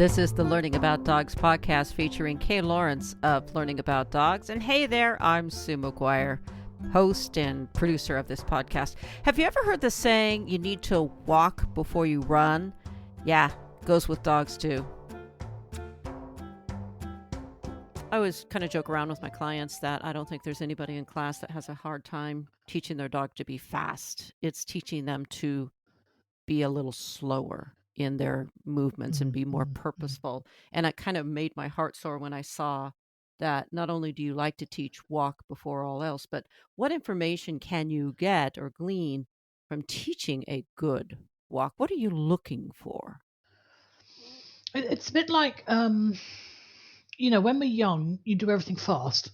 This is the Learning About Dogs podcast featuring Kay Lawrence of Learning About Dogs. And hey there, I'm Sue McGuire, host and producer of this podcast. Have you ever heard the saying, you need to walk before you run? Yeah, goes with dogs too. I always kind of joke around with my clients that I don't think there's anybody in class that has a hard time teaching their dog to be fast. It's teaching them to be a little slower in their movements and be more purposeful. And it kind of made my heart sore when I saw that not only do you like to teach walk before all else, but what information can you get or glean from teaching a good walk? What are you looking for? It's a bit like, when we're young, you do everything fast.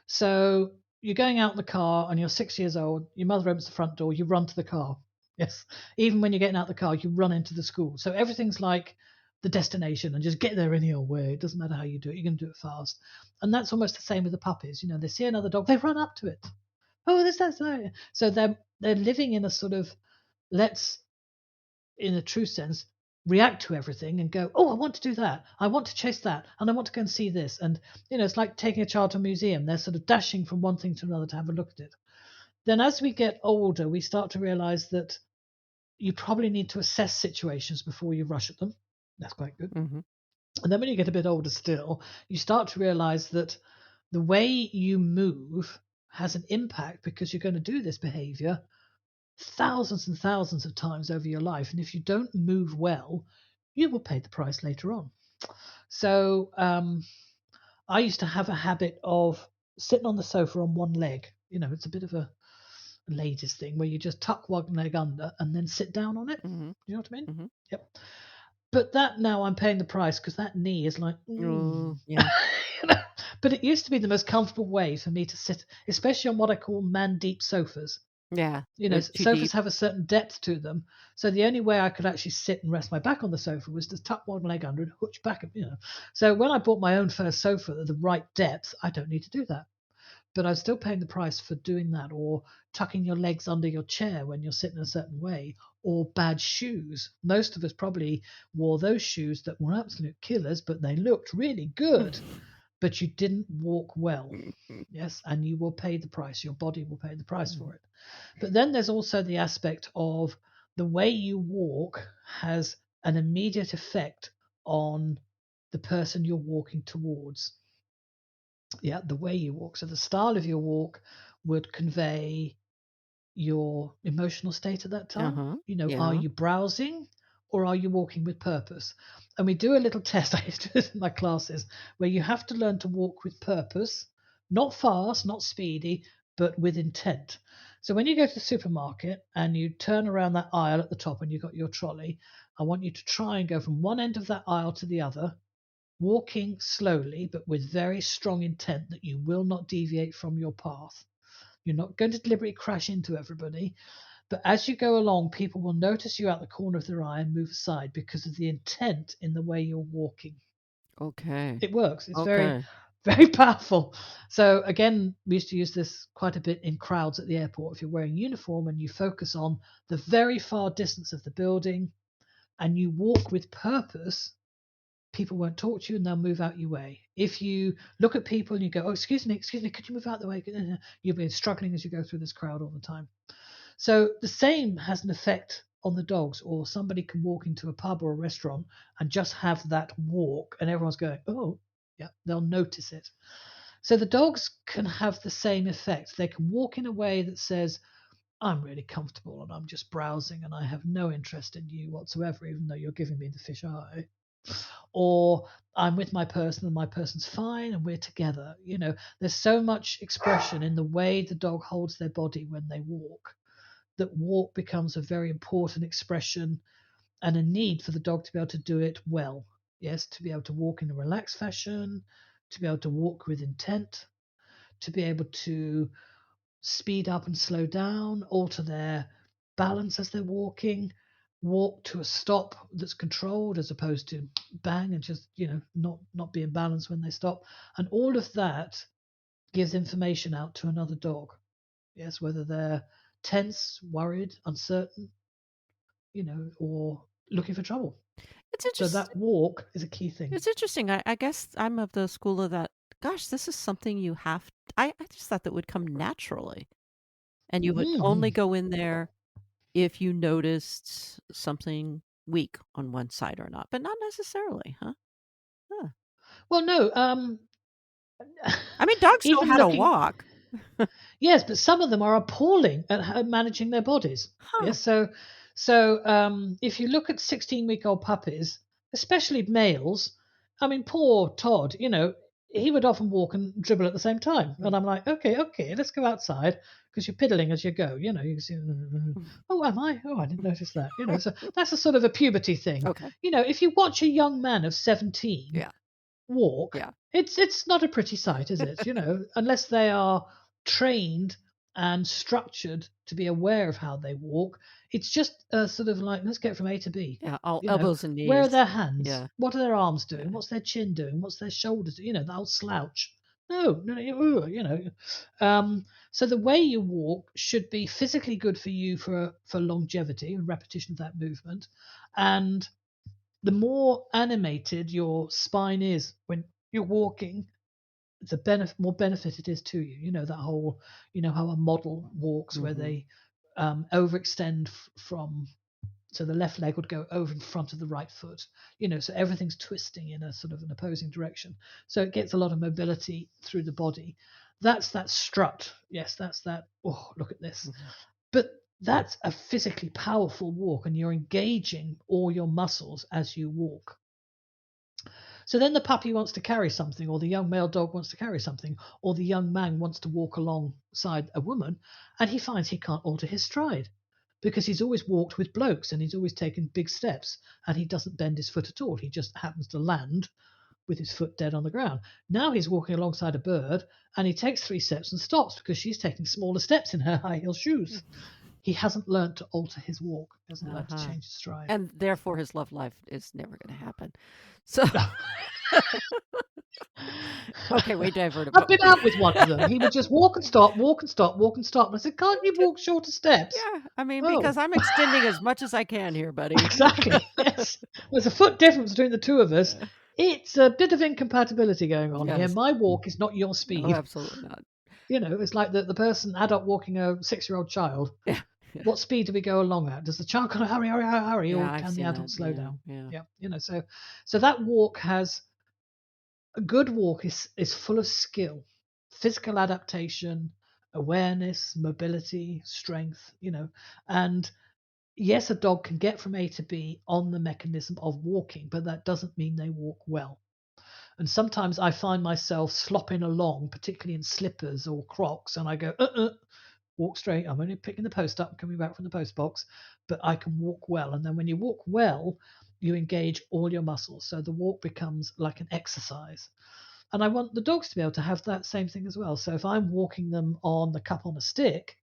So you're going out in the car and you're 6 years old, your mother opens the front door, you run to the car. Yes. Even when you're getting out of the car, you run into the school. So everything's like the destination and just get there any old way. It doesn't matter how you do it, you're going to do it fast. And that's almost the same with the puppies. They see another dog, they run up to it. Oh, that's that. So they're living in a sort of, let's, in a true sense, react to everything and go, oh, I want to do that. I want to chase that. And I want to go and see this. And, it's like taking a child to a museum. They're sort of dashing from one thing to another to have a look at it. Then as we get older, we start to realize that you probably need to assess situations before you rush at them. That's quite good. Mm-hmm. And then when you get a bit older still, you start to realize that the way you move has an impact because you're going to do this behavior thousands and thousands of times over your life. And if you don't move well, you will pay the price later on. So I used to have a habit of sitting on the sofa on one leg. It's a bit of a ladies thing where you just tuck one leg under and then sit down on it. Mm-hmm. You know what I mean? Mm-hmm. Yep. But that now I'm paying the price because that knee is like, Yeah. But it used to be the most comfortable way for me to sit, especially on what I call man deep sofas. Yeah. Too Sofas deep. have a certain depth to them. So the only way I could actually sit and rest my back on the sofa was to tuck one leg under and hooch back. So when I bought my own first sofa at the right depth, I don't need to do that. But I'm still paying the price for doing that, or tucking your legs under your chair when you're sitting a certain way, or bad shoes. Most of us probably wore those shoes that were absolute killers, but they looked really good. But you didn't walk well. Yes, and you will pay the price. Your body will pay the price for it. But then there's also the aspect of the way you walk has an immediate effect on the person you're walking towards. Yeah, the way you walk. So the style of your walk would convey your emotional state at that time. Uh-huh. Are Yeah. you browsing or are you walking with purpose? And we do a little test. I used to do this in my classes where you have to learn to walk with purpose, not fast, not speedy, but with intent. So when you go to the supermarket and you turn around that aisle at the top and you've got your trolley, I want you to try and go from one end of that aisle to the other, walking slowly, but with very strong intent that you will not deviate from your path. You're not going to deliberately crash into everybody. But as you go along, people will notice you out the corner of their eye and move aside because of the intent in the way you're walking. Okay. It works. It's very, Okay. very powerful. So again, we used to use this quite a bit in crowds at the airport. If you're wearing uniform and you focus on the very far distance of the building and you walk with purpose, people won't talk to you and they'll move out your way. If you look at people and you go, oh, excuse me, could you move out the way? You'll be struggling as you go through this crowd all the time. So the same has an effect on the dogs, or somebody can walk into a pub or a restaurant and just have that walk and everyone's going, oh, yeah, they'll notice it. So the dogs can have the same effect. They can walk in a way that says, I'm really comfortable and I'm just browsing and I have no interest in you whatsoever, even though you're giving me the fish eye. Or I'm with my person and my person's fine and we're together. There's so much expression in the way the dog holds their body when they walk, that walk becomes a very important expression and a need for the dog to be able to do it well. Yes, to be able to walk in a relaxed fashion, to be able to walk with intent, to be able to speed up and slow down, alter their balance as they're walking, walk to a stop that's controlled as opposed to bang and just, not be in balance when they stop. And all of that gives information out to another dog. Yes, whether they're tense, worried, uncertain, or looking for trouble. It's So interesting. that walk is a key thing. It's interesting. I guess I'm of the school of that. Gosh, this is something you have. I just thought that would come naturally, and you would only Hmm. go in there if you noticed something weak on one side or not, but not necessarily, huh? Huh. Well, no. I mean, dogs know Even how to looking, walk. yes, but some of them are appalling at managing their bodies. Huh. Yes, so if you look at 16-week-old puppies, especially males, I mean, poor Todd, he would often walk and dribble at the same time, and Mm. I'm like, okay, let's go outside because you're piddling as you go. You can see, oh, am I? Oh, I didn't notice that. So that's a sort of a puberty thing. Okay. If you watch a young man of 17 Yeah. walk, Yeah. it's not a pretty sight, is it? Unless they are trained and structured to be aware of how they walk. It's just sort of like, let's get from A to B. Yeah. All You know, elbows and where are knees. their hands? Yeah. What are their arms doing? Yeah. What's their chin doing? What's their shoulders doing? The old slouch. No, no, so the way you walk should be physically good for you for longevity and repetition of that movement, and the more animated your spine is when you're walking, the more benefit it is to you. That whole, how a model walks where Hmm. they overextend from, so the left leg would go over in front of the right foot, so everything's twisting in a sort of an opposing direction. So it gets a lot of mobility through the body. That's that strut. Yes, that's that. Oh, look at this. Hmm. But that's a physically powerful walk, and you're engaging all your muscles as you walk. So then the puppy wants to carry something, or the young male dog wants to carry something, or the young man wants to walk alongside a woman, and he finds he can't alter his stride because he's always walked with blokes and he's always taken big steps and he doesn't bend his foot at all. He just happens to land with his foot dead on the ground. Now he's walking alongside a bird and he takes 3 steps and stops because she's taking smaller steps in her high heel shoes. He hasn't learned to alter his walk, he hasn't learned to Uh-huh. change his stride. And therefore, his love life is never going to happen. So, okay, we diverted. I've been out with one of them. He would just walk and stop, walk and stop, walk and stop. And I said, "Can't you walk shorter steps?" Yeah, I mean, because Oh, I'm extending as much as I can here, buddy. exactly. Yes. There's a foot difference between the two of us. Yeah. It's a bit of incompatibility going on here. Yes. My walk is not your Oh, speed. absolutely not. It's like the person, adult walking a 6-year-old child. Yeah. Yeah. What speed do we go along at? Does the child kind of hurry, hurry, hurry, hurry, Yeah, or I've can the seen adult that. slow Yeah. down? Yeah. Yeah, so that walk has a good walk is full of skill, physical adaptation, awareness, mobility, strength, and yes, a dog can get from A to B on the mechanism of walking, but that doesn't mean they walk well. And sometimes I find myself slopping along, particularly in slippers or Crocs, and I go, walk straight. I'm only picking the post up, coming back from the post box, but I can walk well. And then when you walk well, you engage all your muscles. So the walk becomes like an exercise. And I want the dogs to be able to have that same thing as well. So if I'm walking them on the cup on a stick,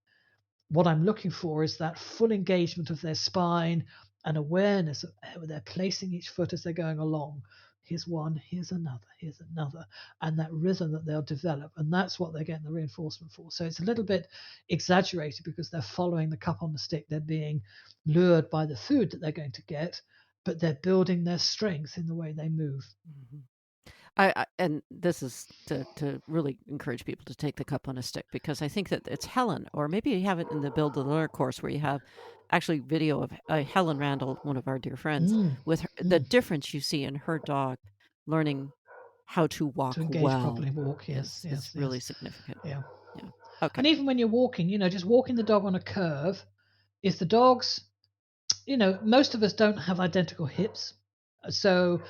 what I'm looking for is that full engagement of their spine and awareness of how they're placing each foot as they're going along. Here's one, here's another, and that rhythm that they'll develop. And that's what they're getting the reinforcement for. So it's a little bit exaggerated because they're following the cup on the stick. They're being lured by the food that they're going to get, but they're building their strength in the way they move. Mhm. And this is to really encourage people to take the cup on a stick, because I think that it's Helen, or maybe you have it in the Build to Learn course where you have actually video of Helen Randall, one of our dear friends, Mm, with the mm. difference you see in her dog learning how to To walk engage properly, well walk. Yes, is yes, really yes. significant. Yeah. Yeah. Okay. And even when you're walking, just walking the dog on a curve, if the dog's, most of us don't have identical hips. So,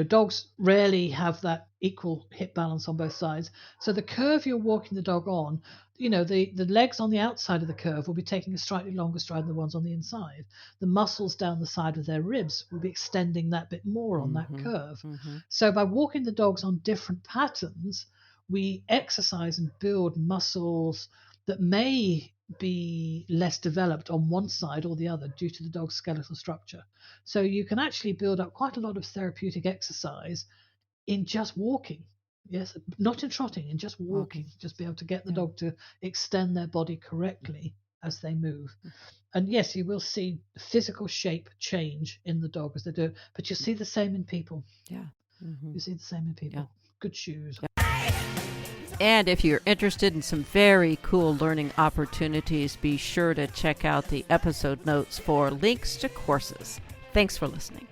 dogs rarely have that equal hip balance on both sides. So the curve you're walking the dog on, the legs on the outside of the curve will be taking a slightly longer stride than the ones on the inside. The muscles down the side of their ribs will be extending that bit more on that Mm-hmm. curve. Mm-hmm. So by walking the dogs on different patterns, we exercise and build muscles that may be less developed on one side or the other due to the dog's skeletal structure. So you can actually build up quite a lot of therapeutic exercise in just walking. Yes, not in trotting, in just Mm-hmm. walking, just be able to get the Yeah. dog to extend their body correctly as they move. And yes, you will see physical shape change in the dog as they do it, but you see the same in people. Yeah. Mm-hmm. You see the same in people. Yeah. Good shoes. Yeah. And if you're interested in some very cool learning opportunities, be sure to check out the episode notes for links to courses. Thanks for listening.